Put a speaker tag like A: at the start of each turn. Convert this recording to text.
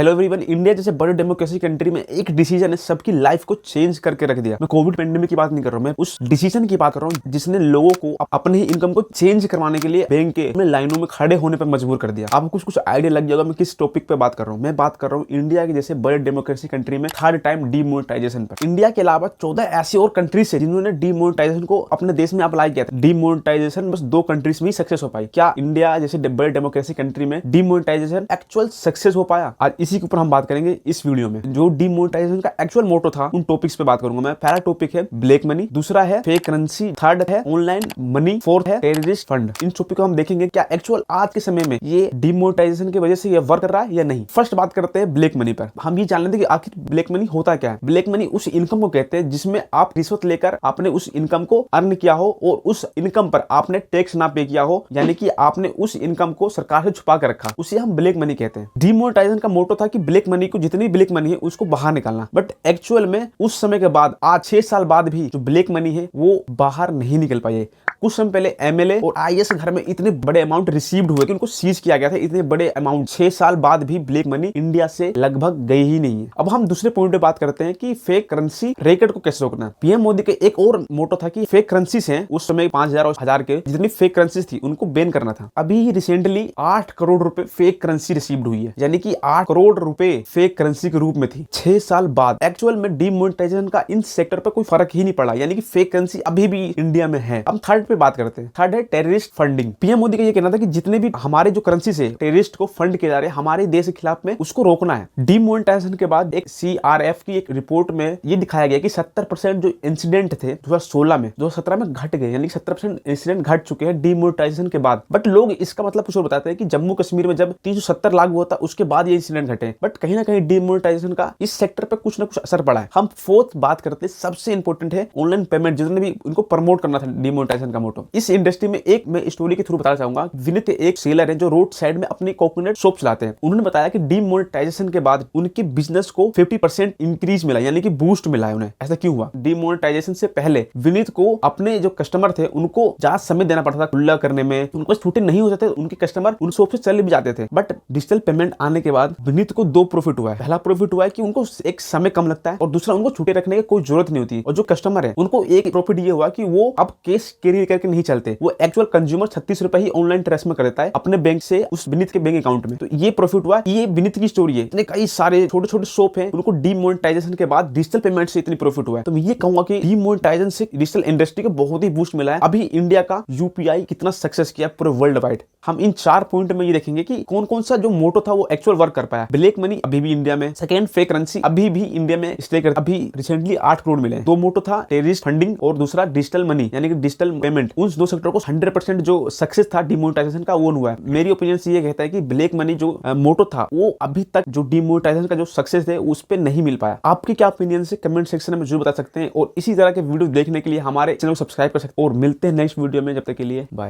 A: Hello everyone, India जैसे बड़े democracy country में एक डिसीजन है सबकी लाइफ को चेंज करके रख दिया। मैं कोविड पेंडेमिक की बात नहीं कर रहा हूँ, मैं उस डिसीजन की बात कर रहा हूँ जिसने लोगों को अपने ही इनकम को चेंज करवाने के लिए बैंक के में लाइनों में खड़े होने पर मजबूर कर दिया। आपको कुछ आइडिया लग जाएगा मैं किस टॉपिक पे बात कर रहा हूँ। मैं बात कर रहा हूँ इंडिया के जैसे बड़े डेमोक्रेसी कंट्री में थर्ड टाइम डीमोनेटाइजेशन पर। इंडिया के अलावा 14 ऐसी और कंट्रीज है जिन्होंने डीमोनेटाइजेशन को अपने देश में अप्लाई किया था। डीमोनेटाइजेशन बस 2 कंट्रीज में ही सक्सेस हो पाई। क्या इंडिया जैसे बड़े डेमोक्रेसी कंट्री में डीमोनेटाइजेशन एक्चुअल सक्सेस हो पाया? आज इसी के ऊपर हम बात करेंगे इस वीडियो में। जो डीमोनेटाइजेशन का एक्चुअल मोटो था उन टॉपिक्स पे बात करूंगा मैं। पहला टॉपिक है ब्लैक मनी, दूसरा है फेक करेंसी, थर्ड है ऑनलाइन मनी, फोर्थ है टेररिस्ट फंड। इन टॉपिक को हम देखेंगे क्या एक्चुअल आज के समय में ये डीमोनेटाइजेशन की वजह से ये वर्क कर रहा है या नहीं। फर्स्ट बात करते हैं ब्लैक मनी पर। हम ये जान लेते हैं कि आखिर ब्लैक मनी होता क्या है। ब्लैक मनी उस इनकम को कहते हैं जिसमें आप रिश्वत लेकर आपने उस इनकम को अर्न किया हो और उस इनकम पर आपने टैक्स ना पे किया हो, यानी कि आपने उस इनकम को सरकार से छुपा कर रखा, उसे हम ब्लैक मनी कहते हैं। डीमोनेटाइजेशन का मोटो था कि ब्लैक मनी को, जितनी ब्लैक मनी है उसको बाहर निकालना। बट एक्चुअल में उस समय के बाद आज 6 साल बाद भी जो ब्लैक मनी है वो बाहर नहीं निकल पाई है। कुछ समय पहले एमएलए और आईएएस घर में इतने बड़े अमाउंट रिसीव्ड हुए कि उनको सीज किया गया था। इतने बड़े अमाउंट 6 साल बाद भी ब्लैक मनी इंडिया से लगभग गई ही नहीं है। अब हम दूसरे पॉइंट पे बात करते हैं कि फेक करेंसी रैकेट को कैसे रोकना। पीएम मोदी के एक और मोटो था कि फेक करेंसी से उस समय 5000 और 1000 के जितनी फेक करेंसी थी उनको बैन करना था। अभी रिसेंटली 8 करोड़ रुपए फेक करेंसी रिसीव्ड हुई है, यानी कि 8 करोड़ रुपए फेक करेंसी के रूप में थी 6 साल बाद। एक्चुअल में डीमोनेटाइजेशन का इन सेक्टर पर कोई फर्क ही नहीं पड़ा, यानी कि फेक करेंसी अभी भी इंडिया में है। अब थर्ड पे बात करते हैं। थर्ड है टेररिस्ट फंडिंग। पीएम मोदी का ये कहना था कि जितने भी हमारे जो करेंसी से टेररिस्ट को फंड किए जा रहे हैं हमारे देश के खिलाफ में, उसको रोकना है। डीमोनेटाइजेशन के बाद एक सीआरएफ की एक रिपोर्ट में ये दिखाया गया कि 70% जो इंसिडेंट थे 2016 में 2017 में घट गए, यानी कि 70% इंसिडेंट घट चुके हैं डीमोनेटाइजेशन के बाद। बट लोग इसका मतलब कुछ और बताते हैं कि जम्मू कश्मीर में जब 370 लागू होता उसके बाद ये इंसिडेंट घटे। बट कहीं ना कहीं डीमोनेटाइजेशन का इस सेक्टर पे कुछ ना कुछ असर पड़ा है। हम फोर्थ बात करते हैं, सबसे इंपॉर्टेंट है ऑनलाइन पेमेंट, जिन्होंने भी उनको प्रमोट करना था डीमोनेटाइजेशन का मोटो। इस इंडस्ट्री में एक मैं स्टोरी के थ्रू बताना चाहूंगा। विनीत एक सेलर है जो रोड साइड में अपनी कोकोनट शॉप चलाते हैं। उन्होंने बताया कि डीमोनेटाइजेशन के बाद उनके बिजनेस को 50% इंक्रीज मिला, यानी कि बूस्ट मिला है उन्हें। ऐसा क्यों हुआ? डीमोनेटाइजेशन से पहले विनीत को अपने जो कस्टमर थे उनको ज्यादा समय देना पड़ता था खुला करने में, उनको छूटे नहीं हो जाते, उनके कस्टमर उन शॉप से चले भी जाते थे। बट डिजिटल पेमेंट आने के बाद विनीत को 2 प्रॉफिट हुआ है। पहला प्रॉफिट हुआ है कि उनको एक समय कम लगता है और दूसरा उनको छूटे रखने की कोई जरूरत नहीं होती। और जो कस्टमर है उनको एक प्रॉफिट ये हुआ कि वो अब कैश कैरी करके नहीं चलते, वो एक्चुअल कंज्यूमर 36 रुपए ही ऑनलाइन ट्रांसफर कर देता है अपने बैंक से उस विनीत के बैंक अकाउंट में। तो ये प्रॉफिट हुआ। ये विनीत की स्टोरी है। इतने कई सारे छोटे छोटे शॉप हैं, उनको डीमोनेटाइजेशन के बाद डिजिटल पेमेंट से इतनी प्रॉफिट हुआ है। तो मैं ये कहूंगा कि डीमोनेटाइजेशन से डिजिटल इंडस्ट्री को बहुत ही बूस्ट मिला है। अभी इंडिया का यूपीआई कितना सक्सेस किया पूरे वर्ल्ड वाइड। हम इन 4 पॉइंट में ये देखेंगे कि कौन कौन सा जो मोटो था वो एक्चुअल वर्क कर पाया। ब्लैक मनी अभी भी इंडिया में, सेकंड फेक करेंसी अभी भी इंडिया में स्टे कर, अभी रिसेंटली 8 करोड़ मिले। 2 मोटो था टेररिस्ट फंडिंग और दूसरा डिजिटल मनी, यानी कि डिजिटल पेमेंट। उन 2 सेक्टर को 100% जो सक्सेस था डीमोनेटाइजेशन का वो हुआ है। मेरी ओपिनियन से ये कहता है कि ब्लैक मनी जो मोटो था वो अभी तक जो डीमोनेटाइजेशन का जो सक्सेस है उस पे नहीं मिल पाया। आपकी क्या ओपिनियन से कमेंट सेक्शन में जरूर बता सकते हैं और इसी तरह के वीडियो देखने के लिए हमारे चैनल को सब्सक्राइब कर सकते हैं और मिलते हैं नेक्स्ट वीडियो में। जब तक के लिए बाय।